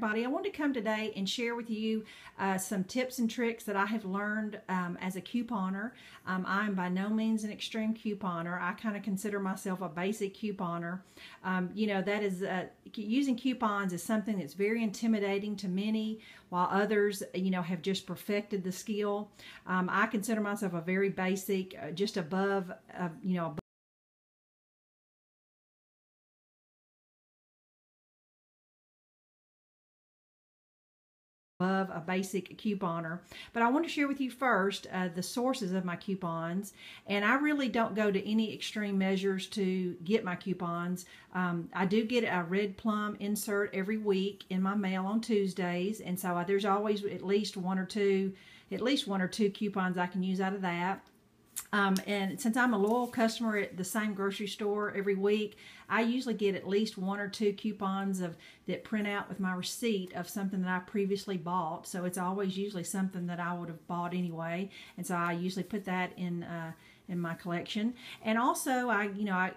everybody. I wanted to come today and share with you some tips and tricks that I have learned as a couponer. I am by no means an extreme couponer. I kind of consider myself a basic couponer. You know, that is using coupons is something that's very intimidating to many, while others, you know, have just perfected the skill. I consider myself a very basic, just above, you know, above a basic couponer. But I want to share with you first the sources of my coupons, and I really don't go to any extreme measures to get my coupons. I do get a red plum insert every week in my mail on Tuesdays, and so there's always at least one or two coupons I can use out of that. And since I'm a loyal customer at the same grocery store every week, I usually get at least one or two coupons that print out with my receipt of something that I previously bought. So it's always usually something that I would have bought anyway, and so I usually put that in my collection. And also, I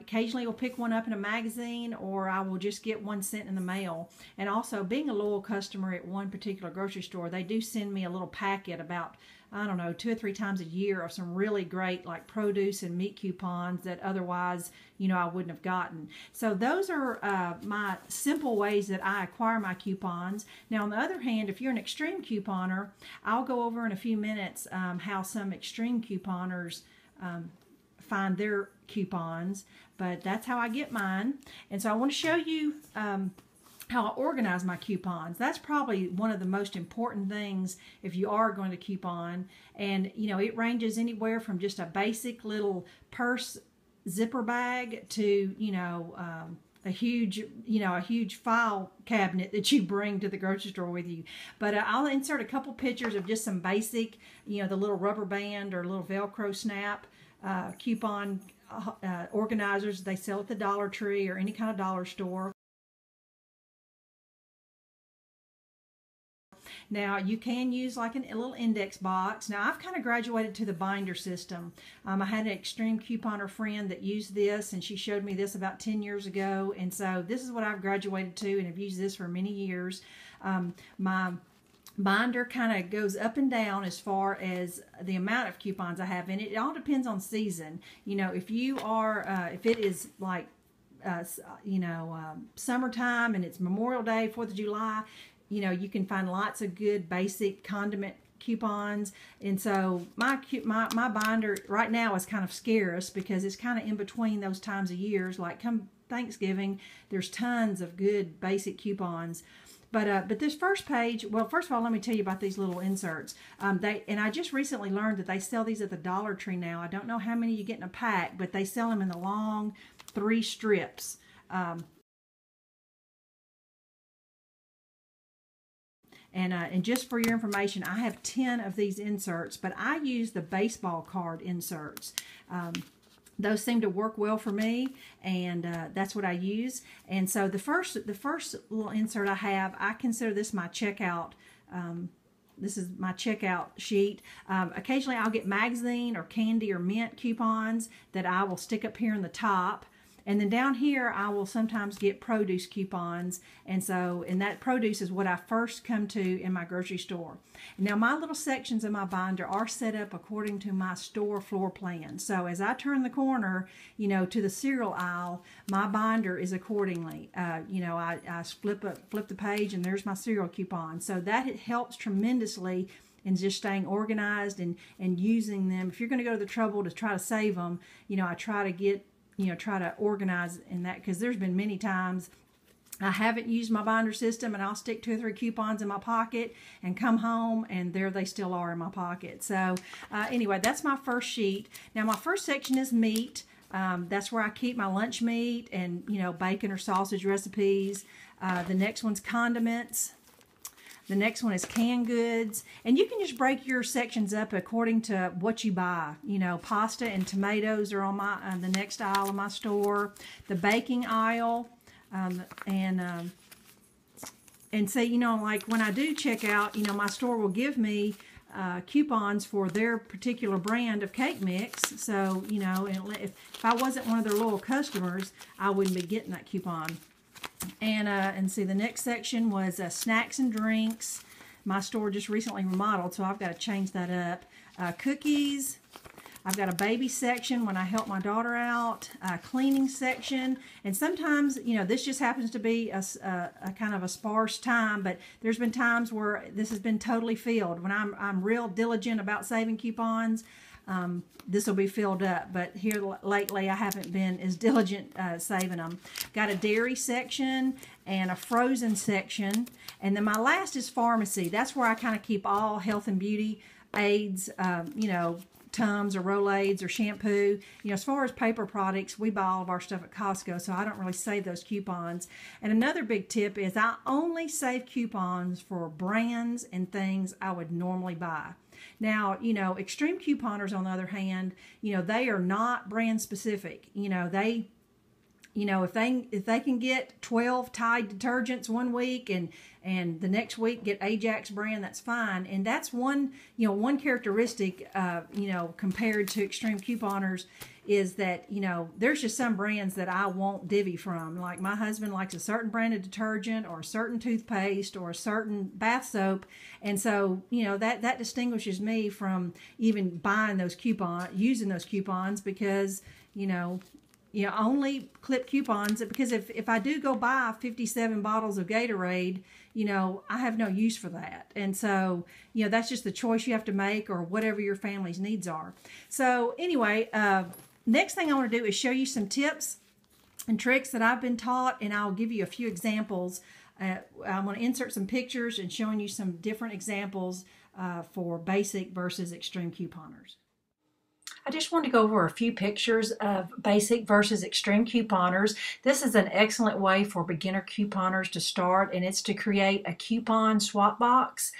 occasionally will pick one up in a magazine, or I will just get one sent in the mail. And also, being a loyal customer at one particular grocery store, they do send me a little packet about, I don't know, 2 or 3 times a year of some really great like produce and meat coupons that otherwise, you know, I wouldn't have gotten. So those are my simple ways that I acquire my coupons. Now, on the other hand, if you're an extreme couponer, I'll go over in a few minutes how some extreme couponers find their coupons, but that's how I get mine. And so I want to show you how I organize my coupons. That's probably one of the most important things if you are going to coupon. And you know, it ranges anywhere from just a basic little purse zipper bag to, you know, a huge file cabinet that you bring to the grocery store with you. But I'll insert a couple pictures of just some basic, you know, the little rubber band or little Velcro snap coupon organizers they sell at the Dollar Tree or any kind of dollar store. Now, you can use like a little index box. Now, I've kind of graduated to the binder system. I had an extreme couponer friend that used this, and she showed me this about 10 years ago. And so this is what I've graduated to, and have used this for many years. My binder kind of goes up and down as far as the amount of coupons I have in it. It all depends on season. You know, if you are, if it is like, summertime and it's Memorial Day, 4th of July, you know, you can find lots of good basic condiment coupons. And so my binder right now is kind of scarce because it's kind of in between those times of years. Like come Thanksgiving, there's tons of good basic coupons. But this first page, well, first of all, let me tell you about these little inserts. And I just recently learned that they sell these at the Dollar Tree now. I don't know how many you get in a pack, but they sell them in the long 3 strips. And just for your information, I have 10 of these inserts, but I use the baseball card inserts. Those seem to work well for me, and that's what I use. And so the first little insert I have, I consider this my checkout. This is my checkout sheet. Occasionally I'll get magazine or candy or mint coupons that I will stick up here in the top. And then down here, I will sometimes get produce coupons. And that produce is what I first come to in my grocery store. Now, my little sections of my binder are set up according to my store floor plan. So as I turn the corner, you know, to the cereal aisle, my binder is accordingly. You know, I flip the page and there's my cereal coupon. So that helps tremendously in just staying organized and using them. If you're going to go to the trouble to try to save them, you know, I try to organize in that, because there's been many times I haven't used my binder system and I'll stick 2 or 3 coupons in my pocket and come home and there they still are in my pocket. So anyway, that's my first sheet. Now my first section is meat. That's where I keep my lunch meat and, you know, bacon or sausage recipes. The next one's condiments. The next one is canned goods. And you can just break your sections up according to what you buy. You know, pasta and tomatoes are on the next aisle of my store. The baking aisle. And say, you know, like when I do check out, you know, my store will give me coupons for their particular brand of cake mix. So, you know, if I wasn't one of their loyal customers, I wouldn't be getting that coupon. And see, the next section was snacks and drinks. My store just recently remodeled, so I've got to change that up. Cookies. I've got a baby section when I help my daughter out, a cleaning section, and sometimes, you know, this just happens to be a kind of a sparse time, but there's been times where this has been totally filled. When I'm real diligent about saving coupons, this will be filled up, but here lately I haven't been as diligent saving them. Got a dairy section and a frozen section, and then my last is pharmacy. That's where I kind of keep all health and beauty aids, you know, Tums or Rolaids or shampoo. You know, as far as paper products, we buy all of our stuff at Costco, so I don't really save those coupons. And another big tip is I only save coupons for brands and things I would normally buy. Now, you know, extreme couponers, on the other hand, you know, they are not brand specific. You know, they, you know, if they can get 12 Tide detergents one week and the next week get Ajax brand, that's fine. And that's one, you know, one characteristic, you know, compared to extreme couponers is that, you know, there's just some brands that I won't divvy from. Like my husband likes a certain brand of detergent or a certain toothpaste or a certain bath soap. And so, you know, that distinguishes me from even buying those using those coupons because, you know, only clip coupons, because if I do go buy 57 bottles of Gatorade, you know, I have no use for that. And so, you know, that's just the choice you have to make, or whatever your family's needs are. So anyway, next thing I want to do is show you some tips and tricks that I've been taught, and I'll give you a few examples. I'm going to insert some pictures and showing you some different examples for basic versus extreme couponers. I just wanted to go over a few pictures of basic versus extreme couponers. This is an excellent way for beginner couponers to start, and it's to create a coupon swap box.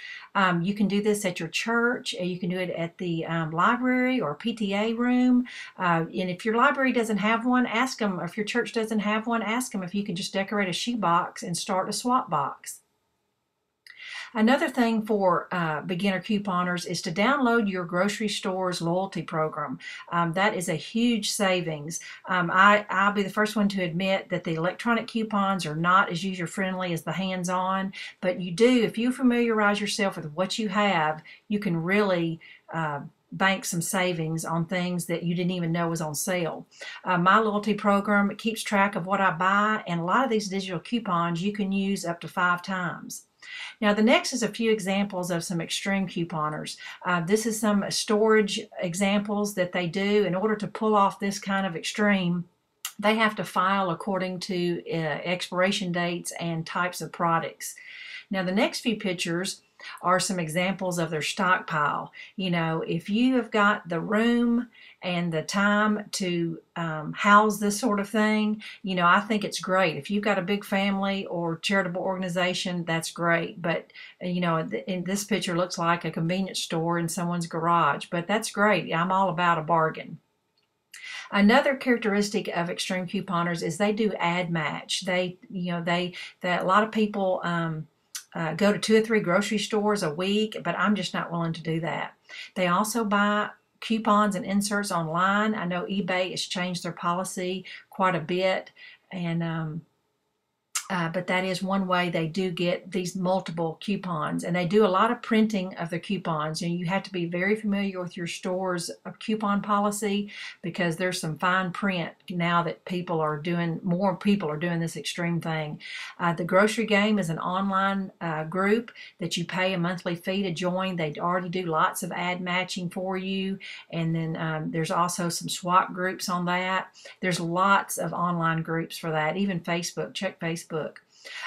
You can do this at your church, you can do it at the library or PTA room, and if your library doesn't have one, ask them, or if your church doesn't have one, ask them if you can just decorate a shoebox and start a swap box. Another thing for beginner couponers is to download your grocery store's loyalty program. That is a huge savings. I'll be the first one to admit that the electronic coupons are not as user-friendly as the hands-on, but you do, if you familiarize yourself with what you have, you can really bank some savings on things that you didn't even know was on sale. My loyalty program keeps track of what I buy, and a lot of these digital coupons you can use up to 5 times. Now the next is a few examples of some extreme couponers. This is some storage examples that they do. In order to pull off this kind of extreme, they have to file according to expiration dates and types of products. Now the next few pictures are some examples of their stockpile. You know, if you have got the room and the time to house this sort of thing, you know, I think it's great. If you've got a big family or charitable organization, that's great. But, you know, in this picture looks like a convenience store in someone's garage, but that's great. I'm all about a bargain. Another characteristic of extreme couponers is they do ad match. They, you know, a lot of people go to 2 or 3 grocery stores a week, but I'm just not willing to do that. They also buy coupons and inserts online. I know eBay has changed their policy quite a bit, and but that is one way they do get these multiple coupons, and they do a lot of printing of the coupons. And you have to be very familiar with your store's coupon policy, because there's some fine print now that more people are doing this extreme thing. The Grocery Game is an online group that you pay a monthly fee to join. They already do lots of ad matching for you, and then there's also some SWAT groups on that. There's lots of online groups for that, even Facebook. Check Facebook.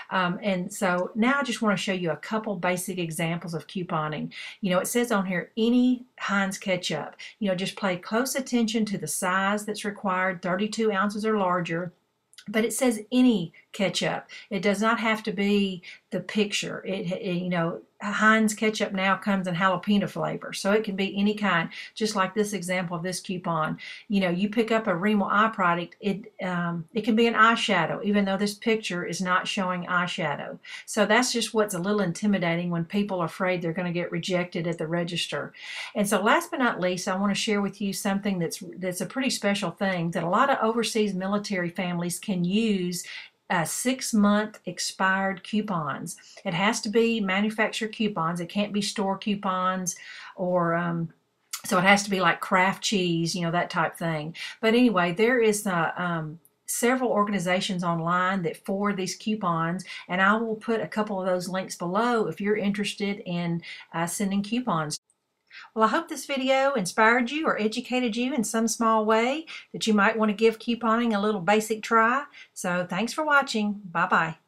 And so now I just want to show you a couple basic examples of couponing. You know, it says on here, any Heinz ketchup. You know, just pay close attention to the size that's required, 32 ounces or larger. But it says any ketchup. It does not have to be the picture. You know, Heinz ketchup now comes in jalapeno flavor, so it can be any kind. Just like this example of this coupon. You know, you pick up a Rimmel eye product, it can be an eyeshadow, even though this picture is not showing eyeshadow. So that's just what's a little intimidating when people are afraid they're going to get rejected at the register. And so last but not least, I want to share with you something that's a pretty special thing that a lot of overseas military families can use 6-month expired coupons. It has to be manufacturer coupons. It can't be store coupons or so it has to be like Kraft cheese, that type thing. But anyway, there is several organizations online that forward these coupons, and I will put a couple of those links below if you're interested in sending coupons. Well, I hope this video inspired you or educated you in some small way that you might want to give couponing a little basic try. So thanks for watching. Bye-bye.